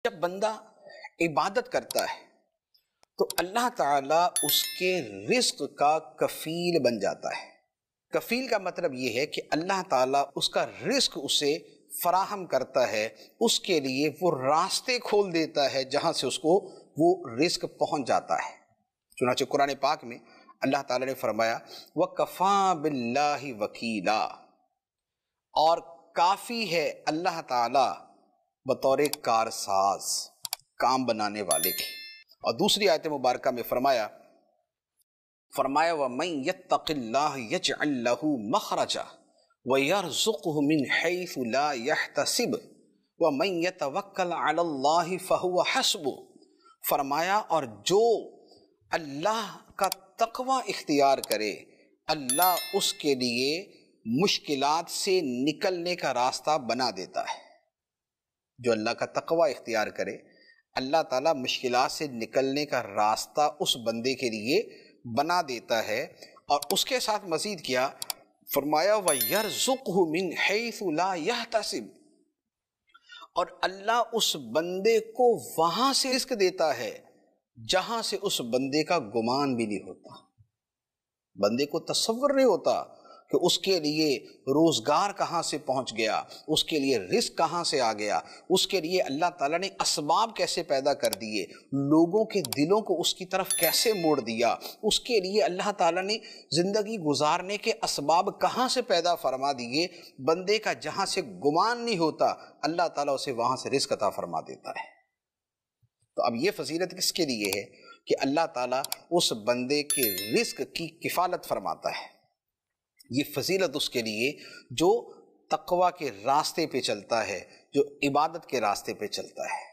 جب بندہ عبادت کرتا ہے تو اللہ تعالیٰ اس کے رزق کا کفیل بن جاتا ہے۔ کفیل کا مطلب یہ ہے کہ اللہ تعالیٰ اس کا رزق اسے فراہم کرتا ہے، اس کے لیے وہ راستے کھول دیتا ہے جہاں سے اس کو وہ رزق پہنچ جاتا ہے۔ چنانچہ قرآن پاک میں اللہ تعالیٰ نے فرمایا وَكَفَى بِاللَّهِ وَكِيلًا، اور کافی ہے اللہ تعالیٰ بطور کارساز، کام بنانے والے کے۔ اور دوسری آیت مبارکہ میں فرمایا وَمَن يَتَّقِ اللَّهَ يَجْعَل لَّهُ مَخْرَجًا وَيَرْزُقْهُ مِنْ حَيْثُ لَا يَحْتَسِبُ وَمَن يَتَوَكَّلْ عَلَى اللَّهِ فَهُوَ حَسْبُهُ، فرمایا اور جو اللہ کا تقوی اختیار کرے اللہ اس کے لیے مشکلات سے نکلنے کا راستہ بنا دیتا ہے۔ جو اللہ کا تقوی اختیار کرے اللہ تعالیٰ مشکلات سے نکلنے کا راستہ اس بندے کے لیے بنا دیتا ہے۔ اور اس کے ساتھ مزید کیا فرمایا وَيَرْزُقْهُ مِنْ حَيْثُ لَا يَحْتَسِبُ، اور اللہ اس بندے کو وہاں سے رزق دیتا ہے جہاں سے اس بندے کا گمان بھی نہیں ہوتا۔ بندے کو تصور نہیں ہوتا کہ اس کے لیے روزگار کہاں سے پہنچ گیا، اس کے لیے رزق کہاں سے آ گیا، اس کے لیے اللہ تعالیٰ نے اسباب کیسے پیدا کر دیے، لوگوں کے دلوں کو اس کی طرف کیسے موڑ دیا، اس کے لیے اللہ تعالیٰ نے زندگی گزارنے کے اسباب کہاں سے پیدا فرما دیے۔ بندے کا جہاں سے گمان نہیں ہوتا اللہ تعالیٰ اسے وہاں سے رزق عطا فرما دیتا ہے۔ تو اب یہ فضیلت کس کے لیے ہے کہ اللہ تعالیٰ اس بندے کے رزق کی کفالت فرماتا ہے۔ یہ فضیلت اس کے لیے جو تقوی کے راستے پہ چلتا ہے، جو عبادت کے راستے پہ چلتا ہے۔